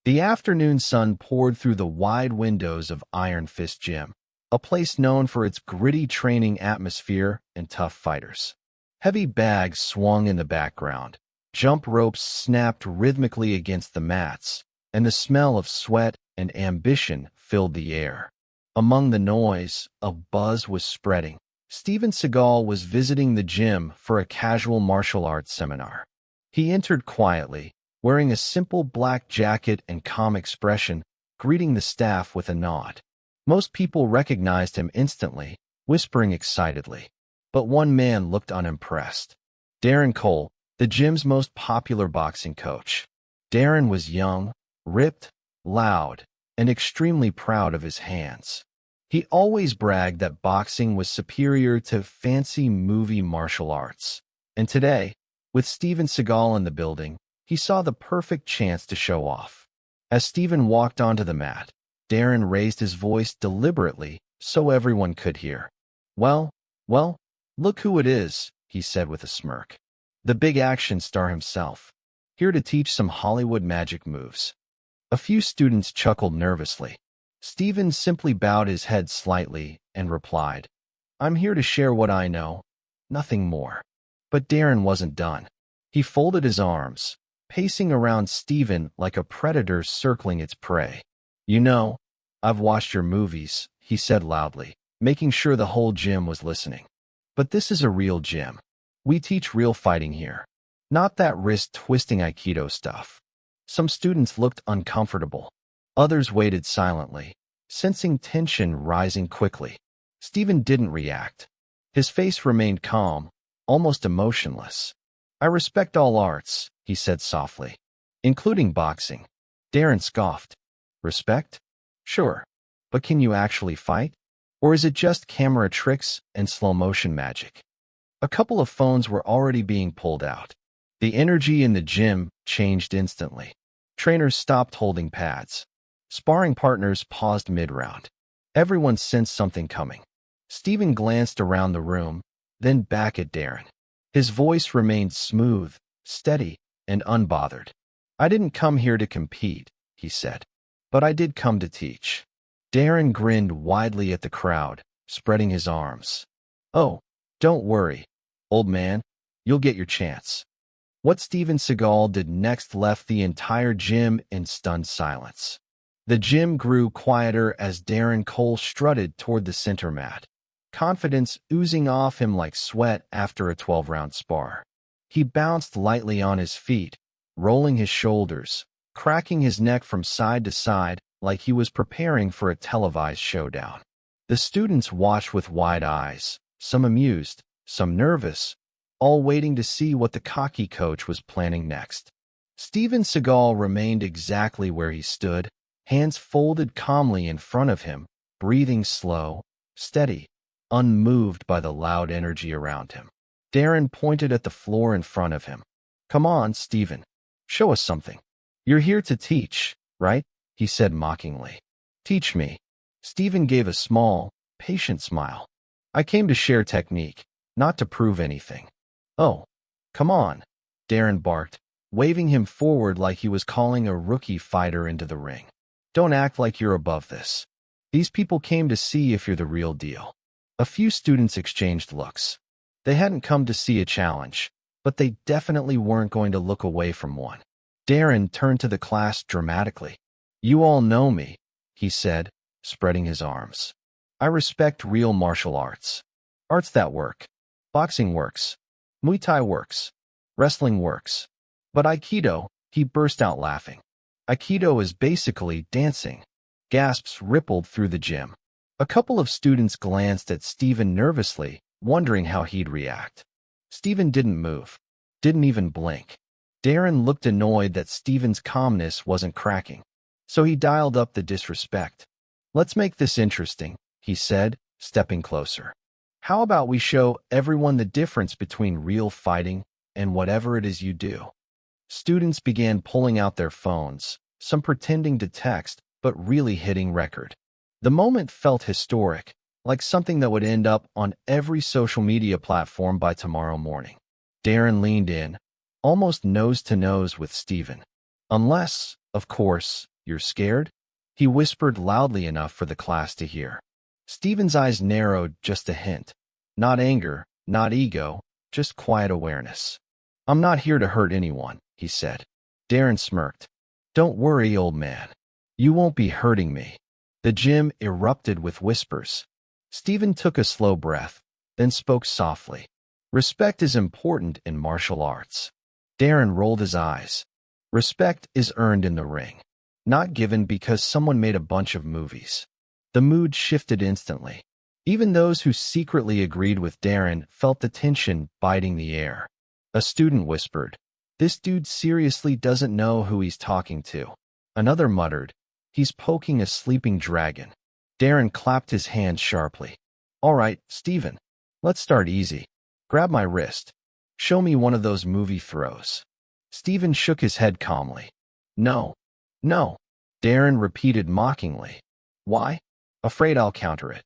The afternoon sun poured through the wide windows of Iron Fist Gym, a place known for its gritty training atmosphere and tough fighters. Heavy bags swung in the background, jump ropes snapped rhythmically against the mats, and the smell of sweat and ambition filled the air. Among the noise, a buzz was spreading. Steven Seagal was visiting the gym for a casual martial arts seminar. He entered quietly, wearing a simple black jacket and calm expression, greeting the staff with a nod. Most people recognized him instantly, whispering excitedly. But one man looked unimpressed. Darren Cole, the gym's most popular boxing coach. Darren was young, ripped, loud, and extremely proud of his hands. He always bragged that boxing was superior to fancy movie martial arts. And today, with Steven Seagal in the building, he saw the perfect chance to show off. As Steven walked onto the mat, Darren raised his voice deliberately so everyone could hear. Well, look who it is, he said with a smirk. The big action star himself, here to teach some Hollywood magic moves. A few students chuckled nervously. Steven simply bowed his head slightly and replied, I'm here to share what I know, nothing more. But Darren wasn't done. He folded his arms, pacing around Steven like a predator circling its prey. You know, I've watched your movies, he said loudly, making sure the whole gym was listening. But this is a real gym. We teach real fighting here, not that wrist-twisting Aikido stuff. Some students looked uncomfortable. Others waited silently, sensing tension rising quickly. Steven didn't react. His face remained calm, almost emotionless. I respect all arts, he said softly, including boxing. Darren scoffed. Respect? Sure. But can you actually fight? Or is it just camera tricks and slow-motion magic? A couple of phones were already being pulled out. The energy in the gym changed instantly. Trainers stopped holding pads. Sparring partners paused mid-round. Everyone sensed something coming. Steven glanced around the room, then back at Darren. His voice remained smooth, steady, and unbothered. I didn't come here to compete, he said, but I did come to teach. Darren grinned widely at the crowd, spreading his arms. Oh, don't worry, old man, you'll get your chance. What Steven Seagal did next left the entire gym in stunned silence. The gym grew quieter as Darren Cole strutted toward the center mat, confidence oozing off him like sweat after a 12-round spar. He bounced lightly on his feet, rolling his shoulders, cracking his neck from side to side like he was preparing for a televised showdown. The students watched with wide eyes, some amused, some nervous, all waiting to see what the cocky coach was planning next. Steven Seagal remained exactly where he stood, hands folded calmly in front of him, breathing slow, steady, unmoved by the loud energy around him. Darren pointed at the floor in front of him. Come on, Steven. Show us something. You're here to teach, right? He said mockingly. Teach me. Steven gave a small, patient smile. I came to share technique, not to prove anything. Oh, come on, Darren barked, waving him forward like he was calling a rookie fighter into the ring. Don't act like you're above this. These people came to see if you're the real deal. A few students exchanged looks. They hadn't come to see a challenge, but they definitely weren't going to look away from one. Darren turned to the class dramatically. You all know me, he said, spreading his arms. I respect real martial arts. Arts that work. Boxing works. Muay Thai works. Wrestling works. But Aikido, he burst out laughing. Aikido is basically dancing. Gasps rippled through the gym. A couple of students glanced at Steven nervously, wondering how he'd react. Steven didn't move, didn't even blink. Darren looked annoyed that Steven's calmness wasn't cracking, so he dialed up the disrespect. Let's make this interesting, he said, stepping closer. How about we show everyone the difference between real fighting and whatever it is you do? Students began pulling out their phones, some pretending to text, but really hitting record. The moment felt historic, like something that would end up on every social media platform by tomorrow morning. Darren leaned in, almost nose to nose with Steven. Unless, Of course, you're scared? He whispered loudly enough for the class to hear. Steven's eyes narrowed just a hint. Not anger, not ego, just quiet awareness. I'm not here to hurt anyone, he said. Darren smirked. Don't worry, old man. You won't be hurting me. The gym erupted with whispers. Steven took a slow breath, then spoke softly. Respect is important in martial arts. Darren rolled his eyes. Respect is earned in the ring, not given because someone made a bunch of movies. The mood shifted instantly. Even those who secretly agreed with Darren felt the tension biting the air. A student whispered, "This dude seriously doesn't know who he's talking to." Another muttered, "He's poking a sleeping dragon." Darren clapped his hands sharply. "All right, Steven, let's start easy. Grab my wrist. Show me one of those movie throws." Steven shook his head calmly. "No. No." Darren repeated mockingly. "Why?" "Afraid I'll counter it."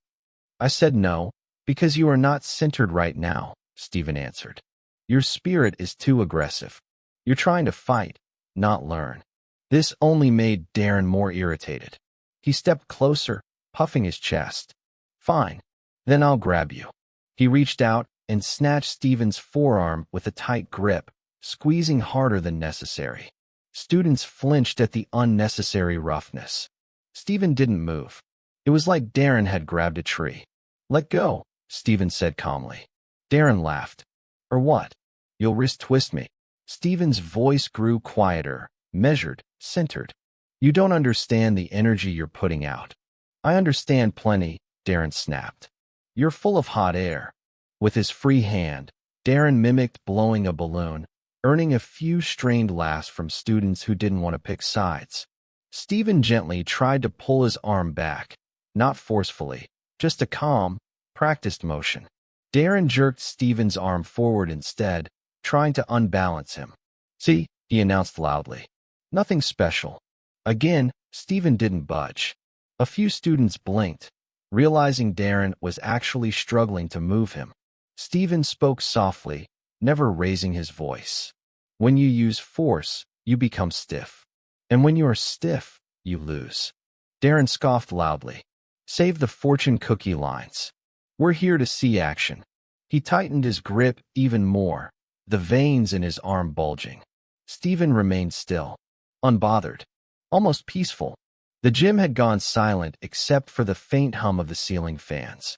"I said no, because you are not centered right now," Steven answered. "Your spirit is too aggressive. You're trying to fight, not learn." This only made Darren more irritated. He stepped closer, puffing his chest. "Fine. Then I'll grab you." He reached out and snatched Steven's forearm with a tight grip, squeezing harder than necessary. Students flinched at the unnecessary roughness. Steven didn't move. It was like Darren had grabbed a tree. "Let go," Steven said calmly. Darren laughed. "Or what? You'll wrist twist me." Steven's voice grew quieter, measured, centered. "You don't understand the energy you're putting out." "I understand plenty," Darren snapped. "You're full of hot air." With his free hand, Darren mimicked blowing a balloon, earning a few strained laughs from students who didn't want to pick sides. Steven gently tried to pull his arm back, not forcefully, just a calm, practiced motion. Darren jerked Steven's arm forward instead, trying to unbalance him. "See," he announced loudly. "Nothing special." Again, Steven didn't budge. A few students blinked, realizing Darren was actually struggling to move him. Steven spoke softly, never raising his voice. "When you use force, you become stiff. And when you are stiff, you lose." Darren scoffed loudly. "Save the fortune cookie lines. We're here to see action." He tightened his grip even more, the veins in his arm bulging. Steven remained still, unbothered, almost peaceful. The gym had gone silent except for the faint hum of the ceiling fans.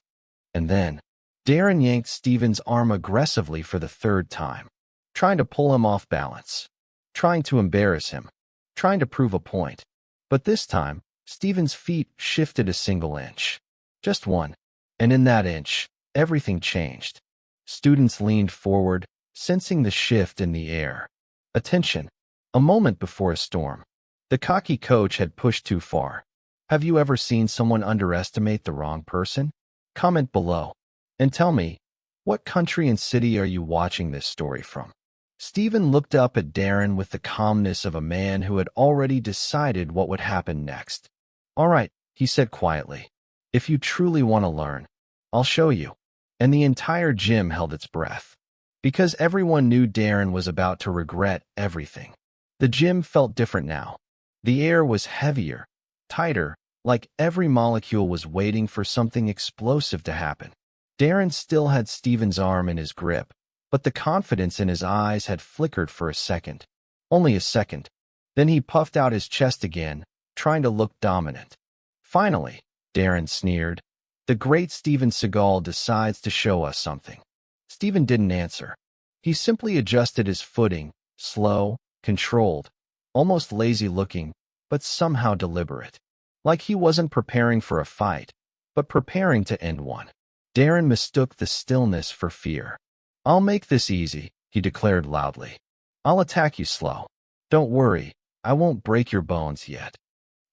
And then, Darren yanked Steven's arm aggressively for the third time, trying to pull him off balance, trying to embarrass him, trying to prove a point. But this time, Steven's feet shifted a single inch. Just one. And in that inch, everything changed. Students leaned forward, sensing the shift in the air. Attention. A moment before a storm. The cocky coach had pushed too far. Have you ever seen someone underestimate the wrong person? Comment below. And tell me, what country and city are you watching this story from? Steven looked up at Darren with the calmness of a man who had already decided what would happen next. "All right," he said quietly. "If you truly want to learn, I'll show you." And the entire gym held its breath, because everyone knew Darren was about to regret everything. The gym felt different now. The air was heavier, tighter, like every molecule was waiting for something explosive to happen. Darren still had Steven's arm in his grip, but the confidence in his eyes had flickered for a second. Only a second. Then he puffed out his chest again, trying to look dominant. "Finally," Darren sneered, "the great Steven Seagal decides to show us something." Steven didn't answer. He simply adjusted his footing, slow, controlled, almost lazy-looking, but somehow deliberate. Like he wasn't preparing for a fight, but preparing to end one. Darren mistook the stillness for fear. "I'll make this easy," he declared loudly. "I'll attack you slow. Don't worry, I won't break your bones yet."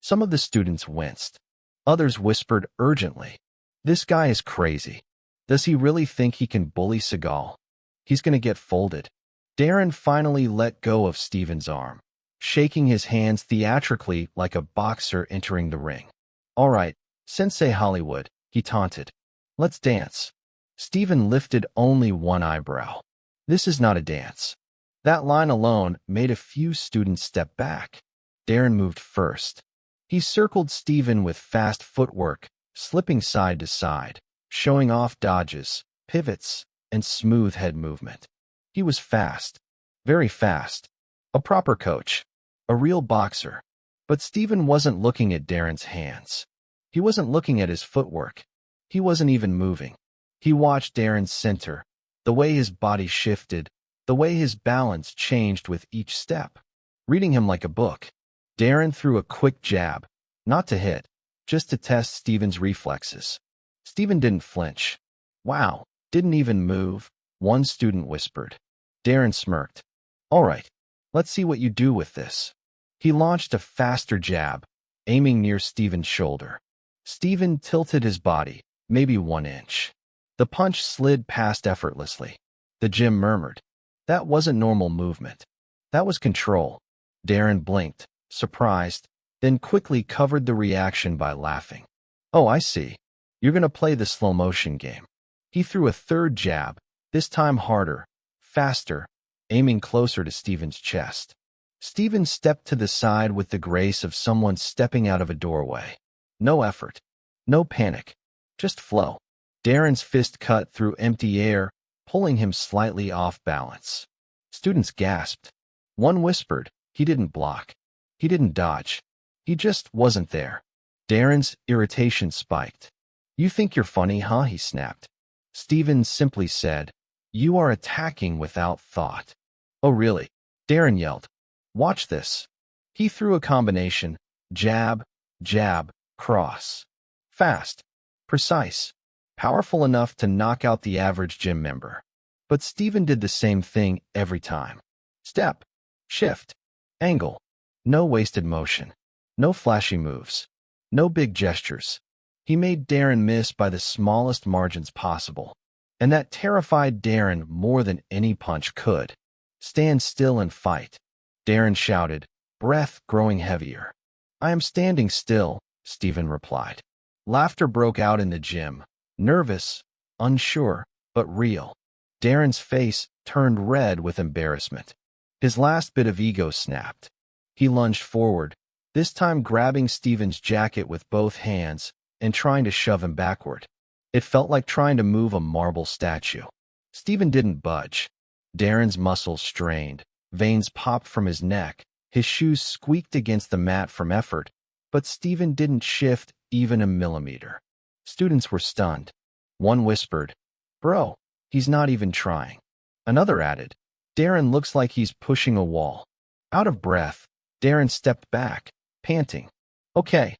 Some of the students winced. Others whispered urgently, "This guy is crazy. Does he really think he can bully Seagal? He's going to get folded." Darren finally let go of Steven's arm, shaking his hands theatrically like a boxer entering the ring. "All right, Sensei Hollywood," he taunted. "Let's dance." Steven lifted only one eyebrow. "This is not a dance." That line alone made a few students step back. Darren moved first. He circled Steven with fast footwork, slipping side to side, showing off dodges, pivots, and smooth head movement. He was fast, very fast, a proper coach, a real boxer. But Steven wasn't looking at Darren's hands. He wasn't looking at his footwork. He wasn't even moving. He watched Darren's center, the way his body shifted, the way his balance changed with each step, reading him like a book. Darren threw a quick jab, not to hit, just to test Steven's reflexes. Steven didn't flinch. Wow, didn't even move, one student whispered. Darren smirked. All right, let's see what you do with this. He launched a faster jab, aiming near Steven's shoulder. Steven tilted his body, maybe 1 inch. The punch slid past effortlessly. The gym murmured. That wasn't normal movement. That was control. Darren blinked, surprised, then quickly covered the reaction by laughing. Oh, I see. You're going to play the slow motion game. He threw a third jab, this time harder, faster, aiming closer to Steven's chest. Steven stepped to the side with the grace of someone stepping out of a doorway. No effort, no panic, just flow. Darren's fist cut through empty air, pulling him slightly off balance. Students gasped. One whispered, he didn't block. He didn't dodge. He just wasn't there. Darren's irritation spiked. You think you're funny, huh? He snapped. Steven simply said, you are attacking without thought. Oh, really? Darren yelled. Watch this. He threw a combination, jab, jab, cross. Fast, precise, powerful enough to knock out the average gym member. But Steven did the same thing every time. Step, shift, angle. No wasted motion. No flashy moves. No big gestures. He made Darren miss by the smallest margins possible. And that terrified Darren more than any punch could. Stand still and fight. Darren shouted, breath growing heavier. I am standing still, Steven replied. Laughter broke out in the gym, nervous, unsure, but real. Darren's face turned red with embarrassment. His last bit of ego snapped. He lunged forward, this time grabbing Steven's jacket with both hands and trying to shove him backward. It felt like trying to move a marble statue. Steven didn't budge. Darren's muscles strained, veins popped from his neck, his shoes squeaked against the mat from effort, but Steven didn't shift even a millimeter. Students were stunned. One whispered, Bro, he's not even trying. Another added, Darren looks like he's pushing a wall. Out of breath, Darren stepped back, panting. Okay,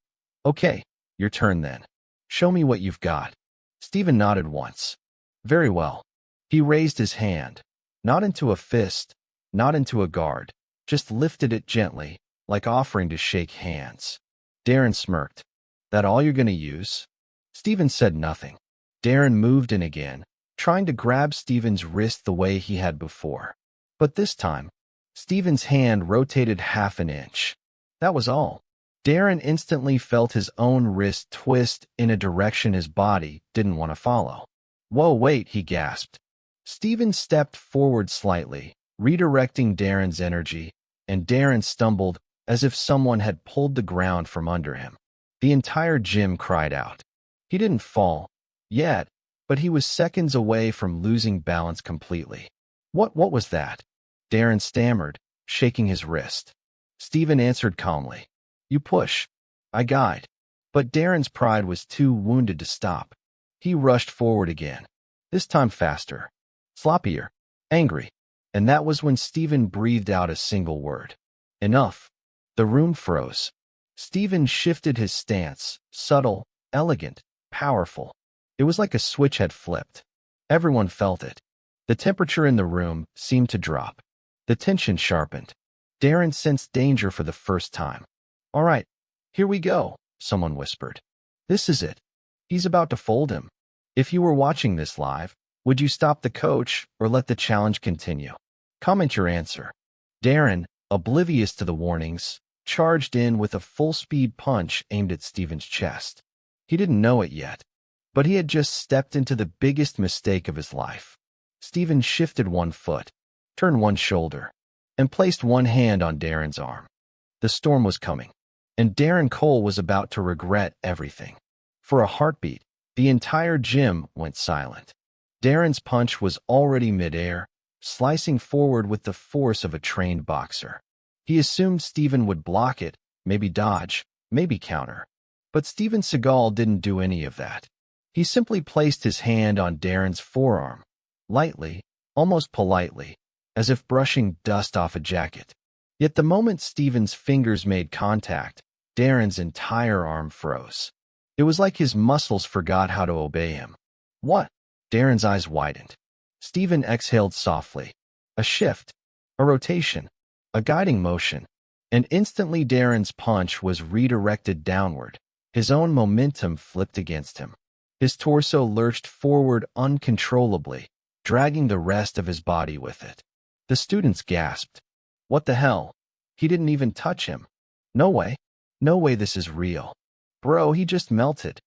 your turn then. Show me what you've got. Steven nodded once. Very well. He raised his hand, not into a fist, not into a guard, just lifted it gently, like offering to shake hands. Darren smirked. That all you're going to use? Steven said nothing. Darren moved in again, trying to grab Steven's wrist the way he had before. But this time, Steven's hand rotated half an inch. That was all. Darren instantly felt his own wrist twist in a direction his body didn't want to follow. Whoa, wait, he gasped. Steven stepped forward slightly, redirecting Darren's energy, and Darren stumbled as if someone had pulled the ground from under him. The entire gym cried out. He didn't fall yet, but he was seconds away from losing balance completely. What was that? Darren stammered, shaking his wrist. Steven answered calmly. You push. I guide. But Darren's pride was too wounded to stop. He rushed forward again, this time faster, sloppier, angry. And that was when Steven breathed out a single word. Enough. The room froze. Steven shifted his stance, subtle, elegant, powerful. It was like a switch had flipped. Everyone felt it. The temperature in the room seemed to drop. The tension sharpened. Darren sensed danger for the first time. All right, here we go, someone whispered. This is it. He's about to fold him. If you were watching this live, would you stop the coach or let the challenge continue? Comment your answer. Darren, oblivious to the warnings, charged in with a full-speed punch aimed at Steven's chest. He didn't know it yet, but he had just stepped into the biggest mistake of his life. Steven shifted one foot, turned one shoulder, and placed one hand on Darren's arm. The storm was coming, and Darren Cole was about to regret everything. For a heartbeat, the entire gym went silent. Darren's punch was already midair, slicing forward with the force of a trained boxer. He assumed Steven would block it, maybe dodge, maybe counter. But Steven Seagal didn't do any of that. He simply placed his hand on Darren's forearm, lightly, almost politely, as if brushing dust off a jacket. Yet the moment Steven's fingers made contact, Darren's entire arm froze. It was like his muscles forgot how to obey him. What? Darren's eyes widened. Steven exhaled softly. A shift, a rotation, a guiding motion, and instantly Darren's punch was redirected downward. His own momentum flipped against him. His torso lurched forward uncontrollably, dragging the rest of his body with it. The students gasped. What the hell? He didn't even touch him. No way. No way this is real. Bro, he just melted.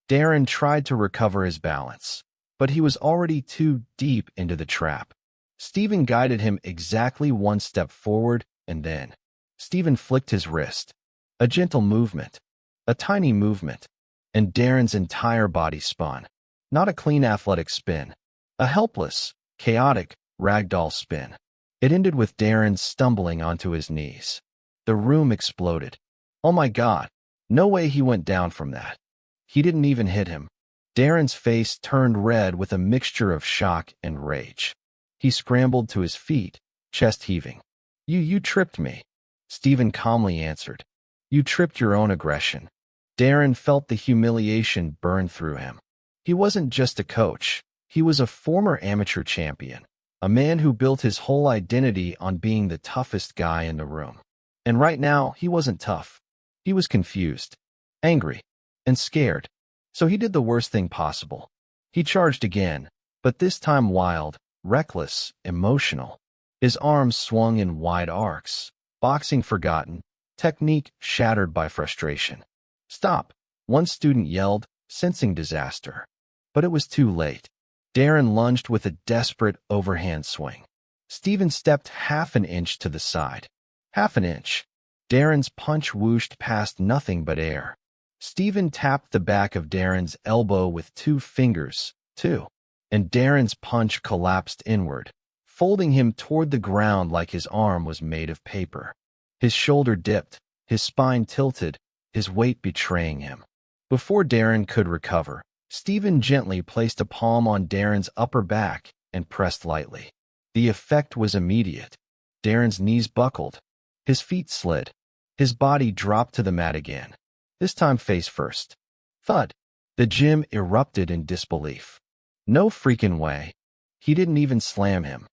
Darren tried to recover his balance, but he was already too deep into the trap. Steven guided him exactly one step forward, and then Steven flicked his wrist. A gentle movement, a tiny movement, and Darren's entire body spun. Not a clean athletic spin, a helpless, chaotic, ragdoll spin. It ended with Darren stumbling onto his knees. The room exploded. Oh my God, no way he went down from that. He didn't even hit him. Darren's face turned red with a mixture of shock and rage. He scrambled to his feet, chest heaving. You tripped me. Steven calmly answered. You tripped your own aggression. Darren felt the humiliation burn through him. He wasn't just a coach. He was a former amateur champion, a man who built his whole identity on being the toughest guy in the room. And right now, he wasn't tough. He was confused, angry, and scared. So he did the worst thing possible. He charged again, but this time wild, reckless, emotional. His arms swung in wide arcs, boxing forgotten, technique shattered by frustration. Stop, one student yelled, sensing disaster. But it was too late. Darren lunged with a desperate overhand swing. Steven stepped half an inch to the side. Half an inch. Darren's punch whooshed past nothing but air. Steven tapped the back of Darren's elbow with 2 fingers, and Darren's punch collapsed inward, folding him toward the ground like his arm was made of paper. His shoulder dipped, his spine tilted, his weight betraying him. Before Darren could recover, Steven gently placed a palm on Darren's upper back and pressed lightly. The effect was immediate. Darren's knees buckled. His feet slid. His body dropped to the mat again, this time face first. Thud. The gym erupted in disbelief. No freaking way. He didn't even slam him.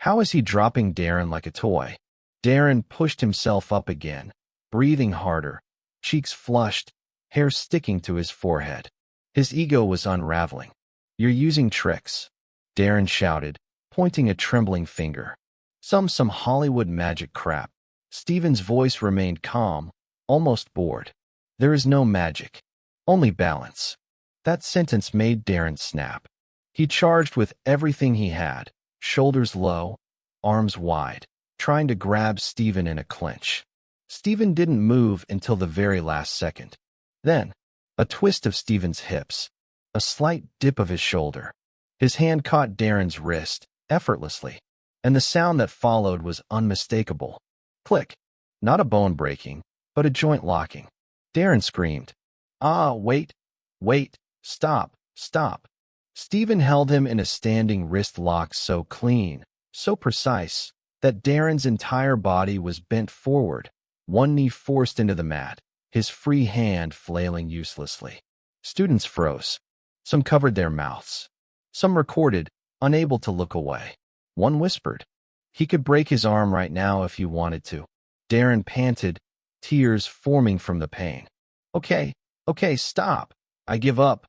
How is he dropping Darren like a toy? Darren pushed himself up again, breathing harder, cheeks flushed, hair sticking to his forehead. His ego was unraveling. You're using tricks, Darren shouted, pointing a trembling finger. Some Hollywood magic crap. Steven's voice remained calm, almost bored. There is no magic, only balance. That sentence made Darren snap. He charged with everything he had, shoulders low, arms wide, trying to grab Steven in a clinch. Steven didn't move until the very last second. Then, a twist of Steven's hips, a slight dip of his shoulder. His hand caught Darren's wrist, effortlessly, and the sound that followed was unmistakable. Click. Not a bone breaking, but a joint locking. Darren screamed. Ah, wait, stop. Steven held him in a standing wrist lock so clean, so precise, that Darren's entire body was bent forward, one knee forced into the mat, his free hand flailing uselessly. Students froze. Some covered their mouths. Some recorded, unable to look away. One whispered. He could break his arm right now if he wanted to. Darren panted, tears forming from the pain. Okay, stop. I give up.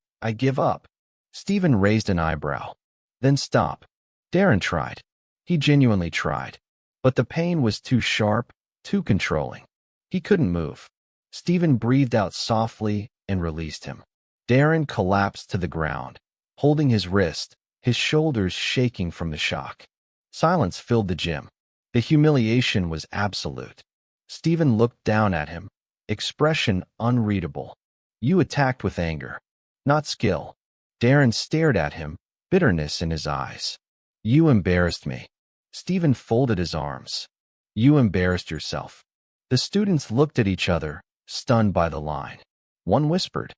Steven raised an eyebrow. Then stop. Darren tried. He genuinely tried. But the pain was too sharp, too controlling. He couldn't move. Steven breathed out softly and released him. Darren collapsed to the ground, holding his wrist, his shoulders shaking from the shock. Silence filled the gym. The humiliation was absolute. Steven looked down at him, expression unreadable. You attacked with anger, not skill. Darren stared at him, bitterness in his eyes. You embarrassed me. Steven folded his arms. You embarrassed yourself. The students looked at each other, stunned by the line. One whispered,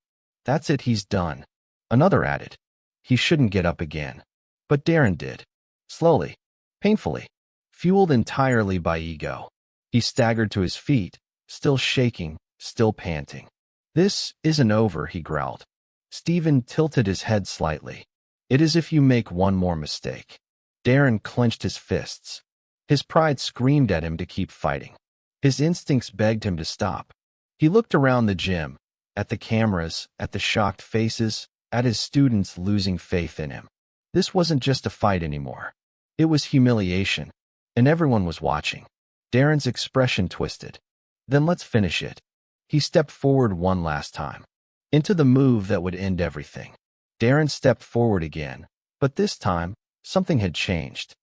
That's it, he's done. Another added, He shouldn't get up again. But Darren did. Slowly, painfully, fueled entirely by ego. He staggered to his feet, still shaking, still panting. This isn't over, he growled. Steven tilted his head slightly. It is if you make one more mistake. Darren clenched his fists. His pride screamed at him to keep fighting. His instincts begged him to stop. He looked around the gym, at the cameras, at the shocked faces, at his students losing faith in him. This wasn't just a fight anymore. It was humiliation, and everyone was watching. Darren's expression twisted. Then let's finish it. He stepped forward one last time, into the move that would end everything. Darren stepped forward again, but this time, something had changed.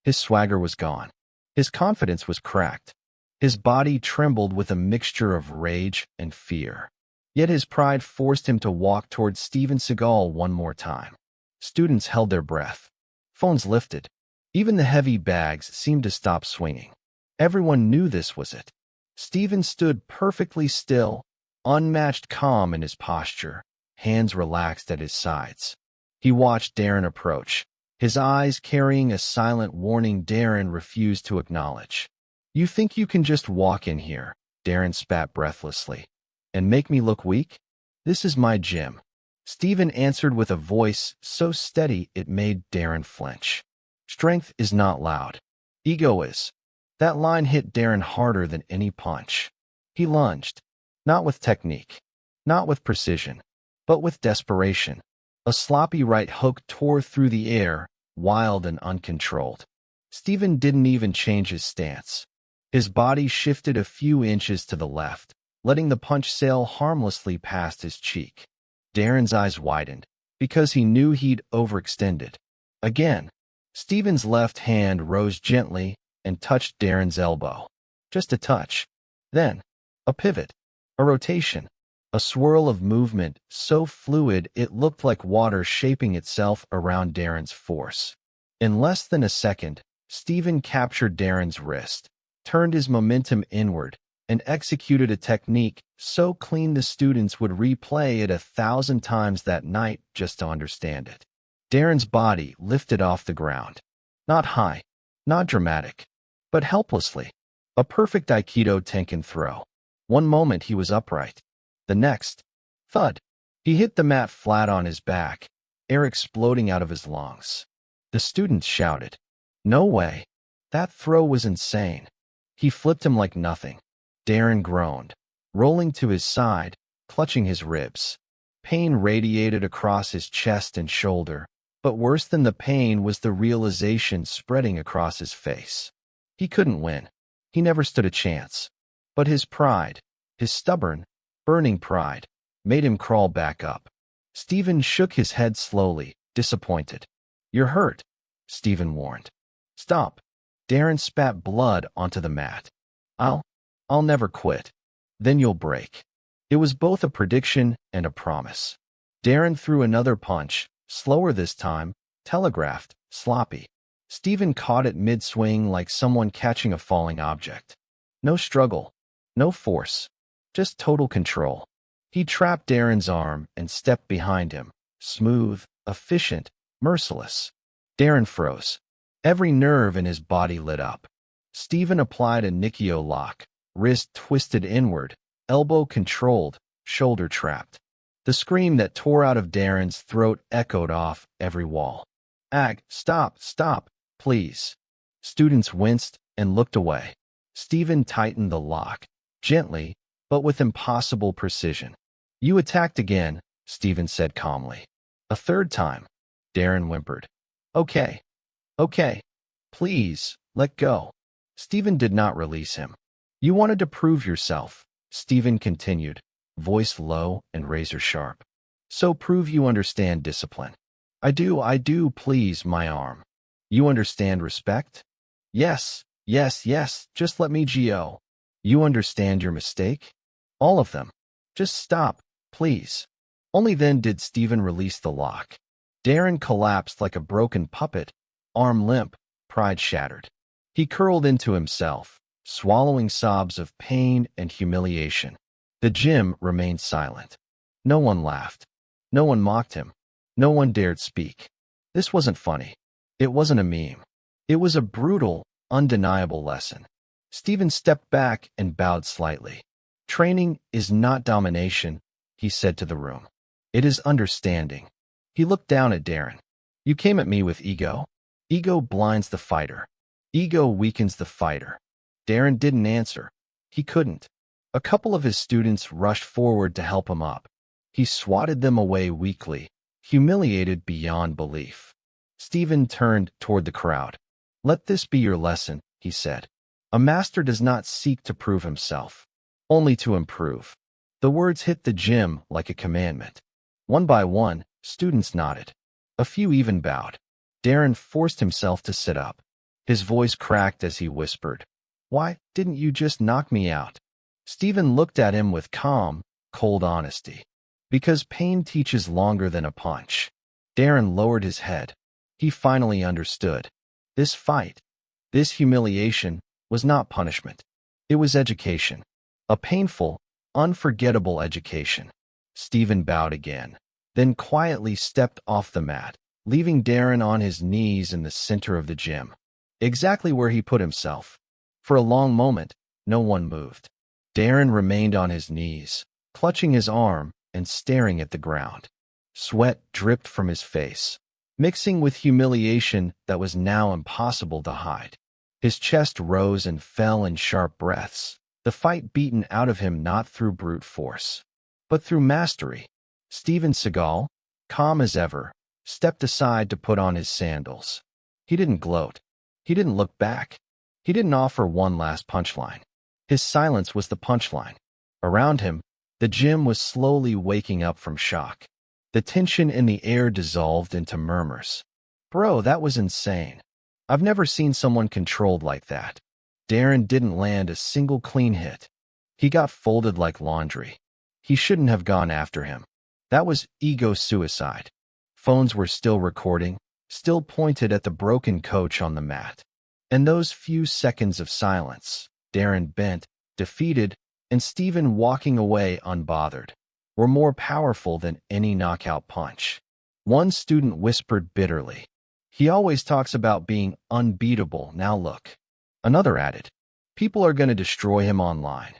His swagger was gone. His confidence was cracked. His body trembled with a mixture of rage and fear. Yet his pride forced him to walk towards Steven Seagal one more time. Students held their breath. Phones lifted. Even the heavy bags seemed to stop swinging. Everyone knew this was it. Steven stood perfectly still, unmatched calm in his posture, hands relaxed at his sides. He watched Darren approach, his eyes carrying a silent warning Darren refused to acknowledge. You think you can just walk in here, Darren spat breathlessly, and make me look weak? This is my gym. Steven answered with a voice so steady it made Darren flinch. Strength is not loud. Ego is. That line hit Darren harder than any punch. He lunged, not with technique, not with precision, but with desperation. A sloppy right hook tore through the air, wild and uncontrolled. Steven didn't even change his stance. His body shifted a few inches to the left, letting the punch sail harmlessly past his cheek. Darren's eyes widened, because he knew he'd overextended. Again, Steven's left hand rose gently and touched Darren's elbow. Just a touch. Then, a pivot, a rotation, a swirl of movement so fluid it looked like water shaping itself around Darren's force. In less than a second, Steven captured Darren's wrist, turned his momentum inward, and executed a technique so clean the students would replay it 1,000 times that night just to understand it. Darren's body lifted off the ground. Not high, not dramatic, but helplessly. A perfect Aikido Tenkan throw. One moment he was upright. The next, thud. He hit the mat flat on his back, air exploding out of his lungs. The students shouted, No way. That throw was insane. He flipped him like nothing. Darren groaned, rolling to his side, clutching his ribs. Pain radiated across his chest and shoulder, but worse than the pain was the realization spreading across his face. He couldn't win. He never stood a chance. But his pride, his stubborn, burning pride, made him crawl back up. Steven shook his head slowly, disappointed. You're hurt, Steven warned. Stop. Darren spat blood onto the mat. I'll never quit. Then you'll break. It was both a prediction and a promise. Darren threw another punch, slower this time, telegraphed, sloppy. Steven caught it mid-swing like someone catching a falling object. No struggle, no force, just total control. He trapped Darren's arm and stepped behind him, smooth, efficient, merciless. Darren froze. Every nerve in his body lit up. Steven applied a Nikio lock, wrist twisted inward, elbow controlled, shoulder trapped. The scream that tore out of Darren's throat echoed off every wall. Stop, please. Students winced and looked away. Steven tightened the lock, gently, but with impossible precision. You attacked again, Steven said calmly. A third time. Darren whimpered. Okay, please, let go. Steven did not release him. You wanted to prove yourself, Steven continued, voice low and razor sharp. So prove you understand discipline. I do, please, my arm. You understand respect? Yes, just let me go. You understand your mistake? All of them. Just stop, please. Only then did Steven release the lock. Darren collapsed like a broken puppet, arm limp, pride shattered. He curled into himself, swallowing sobs of pain and humiliation. The gym remained silent. No one laughed. No one mocked him. No one dared speak. This wasn't funny. It wasn't a meme. It was a brutal, undeniable lesson. Steven stepped back and bowed slightly. Training is not domination, he said to the room. It is understanding. He looked down at Darren. You came at me with ego. Ego blinds the fighter. Ego weakens the fighter. Darren didn't answer. He couldn't. A couple of his students rushed forward to help him up. He swatted them away weakly, humiliated beyond belief. Steven turned toward the crowd. Let this be your lesson, he said. A master does not seek to prove himself, only to improve. The words hit the gym like a commandment. One by one, students nodded. A few even bowed. Darren forced himself to sit up. His voice cracked as he whispered, Why didn't you just knock me out? Steven looked at him with calm, cold honesty. Because pain teaches longer than a punch. Darren lowered his head. He finally understood. This fight, this humiliation, was not punishment. It was education. A painful, unforgettable education. Steven bowed again, then quietly stepped off the mat, leaving Darren on his knees in the center of the gym, exactly where he put himself. For a long moment, no one moved. Darren remained on his knees, clutching his arm and staring at the ground. Sweat dripped from his face, mixing with humiliation that was now impossible to hide. His chest rose and fell in sharp breaths, the fight beaten out of him not through brute force, but through mastery. Steven Seagal, calm as ever, stepped aside to put on his sandals. He didn't gloat. He didn't look back. He didn't offer one last punchline. His silence was the punchline. Around him, the gym was slowly waking up from shock. The tension in the air dissolved into murmurs. Bro, that was insane. I've never seen someone controlled like that. Darren didn't land a single clean hit. He got folded like laundry. He shouldn't have gone after him. That was ego suicide. Phones were still recording, still pointed at the broken coach on the mat. In those few seconds of silence, Darren bent, defeated, and Steven walking away unbothered, were more powerful than any knockout punch. One student whispered bitterly, He always talks about being unbeatable, now look. Another added, People are going to destroy him online.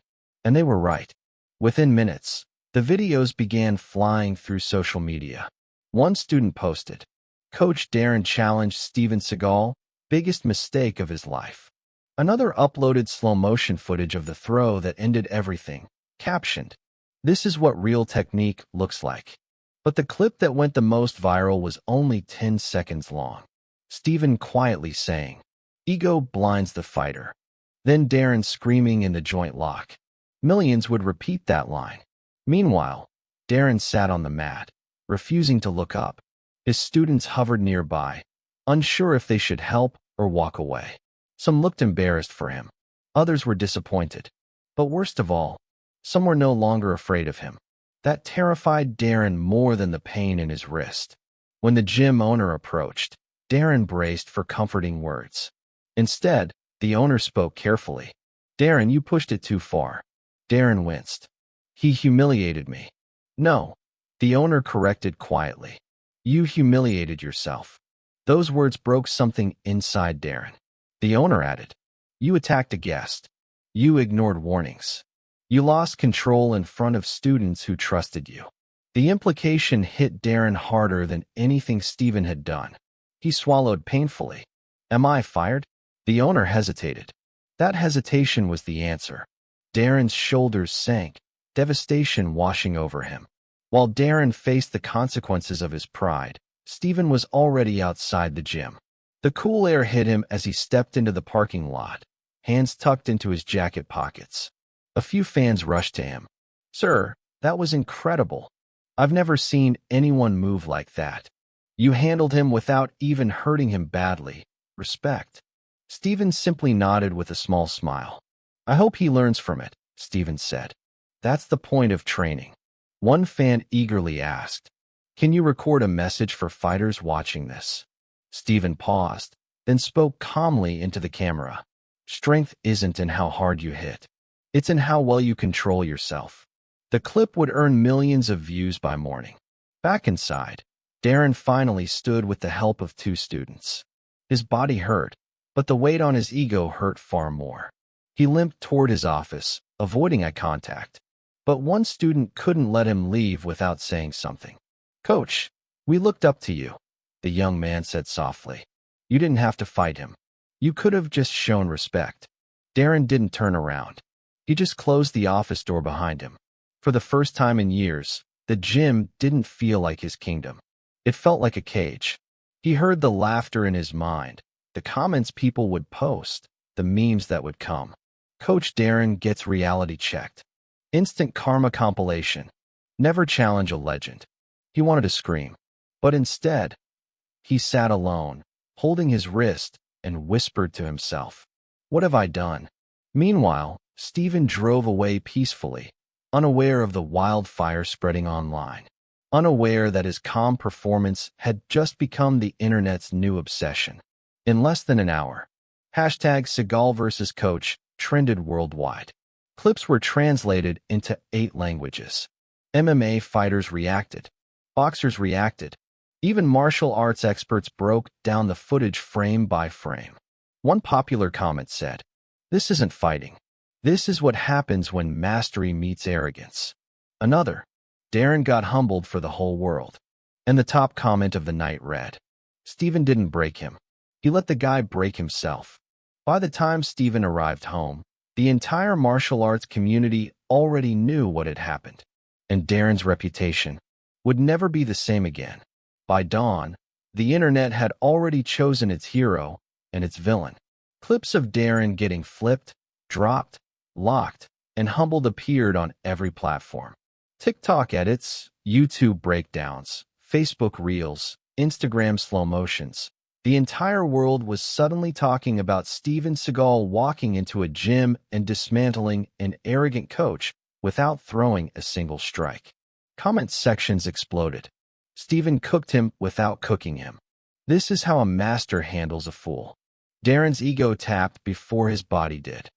And they were right. Within minutes, the videos began flying through social media. One student posted, Coach Darren challenged Steven Seagal, biggest mistake of his life. Another uploaded slow-motion footage of the throw that ended everything, captioned, This is what real technique looks like. But the clip that went the most viral was only 10 seconds long. Steven quietly saying, Ego blinds the fighter. Then Darren screaming in the joint lock. Millions would repeat that line. Meanwhile, Darren sat on the mat, refusing to look up. His students hovered nearby, unsure if they should help or walk away. Some looked embarrassed for him. Others were disappointed. But worst of all, some were no longer afraid of him. That terrified Darren more than the pain in his wrist. When the gym owner approached, Darren braced for comforting words. Instead, the owner spoke carefully. Darren, you pushed it too far. Darren winced. He humiliated me. No, the owner corrected quietly. You humiliated yourself. Those words broke something inside Darren. The owner added, You attacked a guest. You ignored warnings. You lost control in front of students who trusted you. The implication hit Darren harder than anything Steven had done. He swallowed painfully. Am I fired? The owner hesitated. That hesitation was the answer. Darren's shoulders sank, devastation washing over him. While Darren faced the consequences of his pride, Steven was already outside the gym. The cool air hit him as he stepped into the parking lot, hands tucked into his jacket pockets. A few fans rushed to him. Sir, that was incredible. I've never seen anyone move like that. You handled him without even hurting him badly. Respect. Steven simply nodded with a small smile. I hope he learns from it, Steven said. That's the point of training. One fan eagerly asked, can you record a message for fighters watching this? Steven paused, then spoke calmly into the camera. Strength isn't in how hard you hit. It's in how well you control yourself. The clip would earn millions of views by morning. Back inside, Darren finally stood with the help of 2 students. His body hurt, but the weight on his ego hurt far more. He limped toward his office, avoiding eye contact. But one student couldn't let him leave without saying something. Coach, we looked up to you, the young man said softly. You didn't have to fight him. You could have just shown respect. Darren didn't turn around. He just closed the office door behind him. For the first time in years, the gym didn't feel like his kingdom. It felt like a cage. He heard the laughter in his mind, the comments people would post, the memes that would come. Coach Darren gets reality checked. Instant karma compilation. Never challenge a legend. He wanted to scream, but instead, he sat alone, holding his wrist, and whispered to himself, what have I done? Meanwhile, Steven drove away peacefully, unaware of the wildfire spreading online, unaware that his calm performance had just become the internet's new obsession. In less than an hour, #Seagal vs. Coach trended worldwide. Clips were translated into 8 languages. MMA fighters reacted. Boxers reacted. Even martial arts experts broke down the footage frame by frame. One popular comment said, this isn't fighting. This is what happens when mastery meets arrogance. Another, Darren got humbled for the whole world. And the top comment of the night read, Steven didn't break him. He let the guy break himself. By the time Steven arrived home, the entire martial arts community already knew what had happened. And Darren's reputation would never be the same again. By dawn, the internet had already chosen its hero and its villain. Clips of Darren getting flipped, dropped, locked, and humbled appeared on every platform. TikTok edits, YouTube breakdowns, Facebook Reels, Instagram slow motions. The entire world was suddenly talking about Steven Seagal walking into a gym and dismantling an arrogant coach without throwing a single strike. Comment sections exploded. Steven cooked him without cooking him. This is how a master handles a fool. Darren's ego tapped before his body did.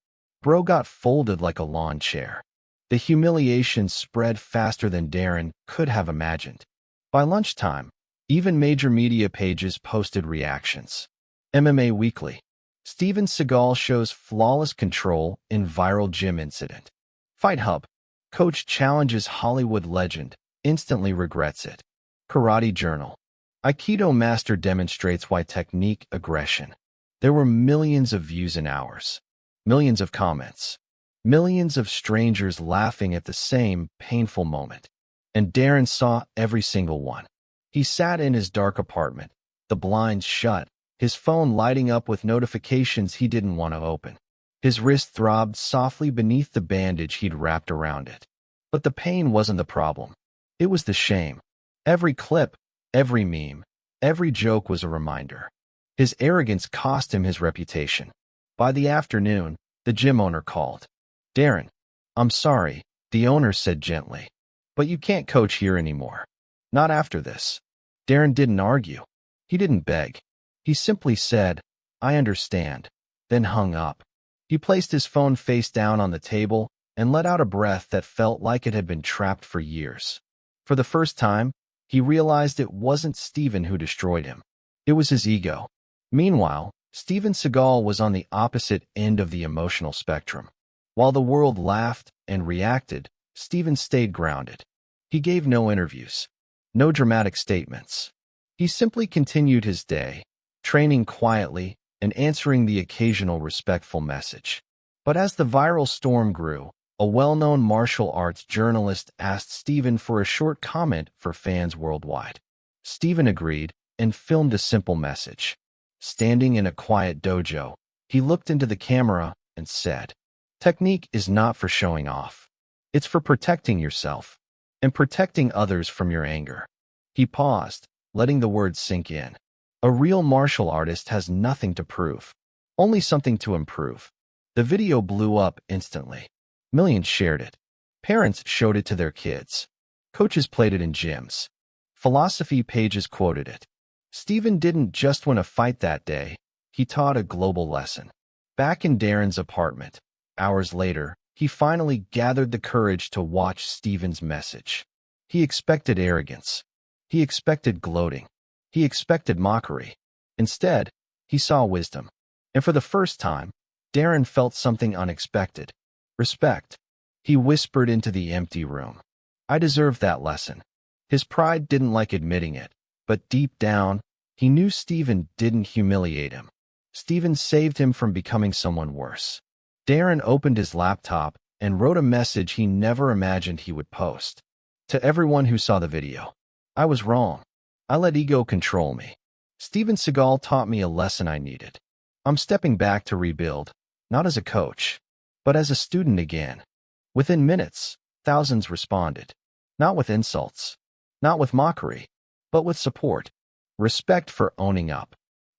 Bro got folded like a lawn chair. The humiliation spread faster than Darren could have imagined. By lunchtime, even major media pages posted reactions. MMA Weekly. Steven Seagal shows flawless control in viral gym incident. Fight Hub. Coach challenges Hollywood legend, instantly regrets it. Karate Journal. Aikido master demonstrates why technique aggression. There were millions of views in hours. Millions of comments. Millions of strangers laughing at the same painful moment. And Darren saw every single one. He sat in his dark apartment, the blinds shut, his phone lighting up with notifications he didn't want to open. His wrist throbbed softly beneath the bandage he'd wrapped around it. But the pain wasn't the problem. It was the shame. Every clip, every meme, every joke was a reminder. His arrogance cost him his reputation. By the afternoon, the gym owner called. Darren, I'm sorry, the owner said gently. But you can't coach here anymore. Not after this. Darren didn't argue. He didn't beg. He simply said, I understand, then hung up. He placed his phone face down on the table and let out a breath that felt like it had been trapped for years. For the first time, he realized it wasn't Steven who destroyed him. It was his ego. Meanwhile, Steven Seagal was on the opposite end of the emotional spectrum. While the world laughed and reacted, Steven stayed grounded. He gave no interviews. No dramatic statements. He simply continued his day, training quietly and answering the occasional respectful message. But as the viral storm grew, a well-known martial arts journalist asked Steven for a short comment for fans worldwide. Steven agreed and filmed a simple message. Standing in a quiet dojo, he looked into the camera and said, Technique is not for showing off. It's for protecting yourself and protecting others from your anger. He paused, letting the words sink in. A real martial artist has nothing to prove, only something to improve. The video blew up instantly. Millions shared it. Parents showed it to their kids. Coaches played it in gyms. Philosophy pages quoted it. Steven didn't just win a fight that day, he taught a global lesson. Back in Darren's apartment, hours later, he finally gathered the courage to watch Steven's message. He expected arrogance. He expected gloating. He expected mockery. Instead, he saw wisdom. And for the first time, Darren felt something unexpected. Respect. He whispered into the empty room. I deserve that lesson. His pride didn't like admitting it, but deep down, he knew Steven didn't humiliate him. Steven saved him from becoming someone worse. Darren opened his laptop and wrote a message he never imagined he would post. To everyone who saw the video, I was wrong. I let ego control me. Steven Seagal taught me a lesson I needed. I'm stepping back to rebuild, not as a coach, but as a student again. Within minutes, thousands responded. Not with insults, not with mockery, but with support. Respect for owning up.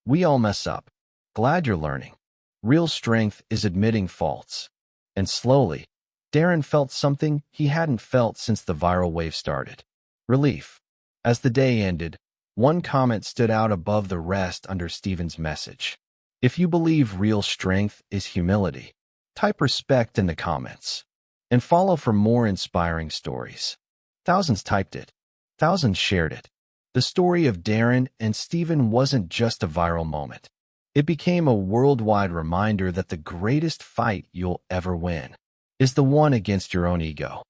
We all mess up. Glad you're learning. Real strength is admitting faults. And slowly, Darren felt something he hadn't felt since the viral wave started. Relief. As the day ended, one comment stood out above the rest under Steven's message. If you believe real strength is humility, type respect in the comments. And follow for more inspiring stories. Thousands typed it. Thousands shared it. The story of Darren and Steven wasn't just a viral moment. It became a worldwide reminder that the greatest fight you'll ever win is the one against your own ego.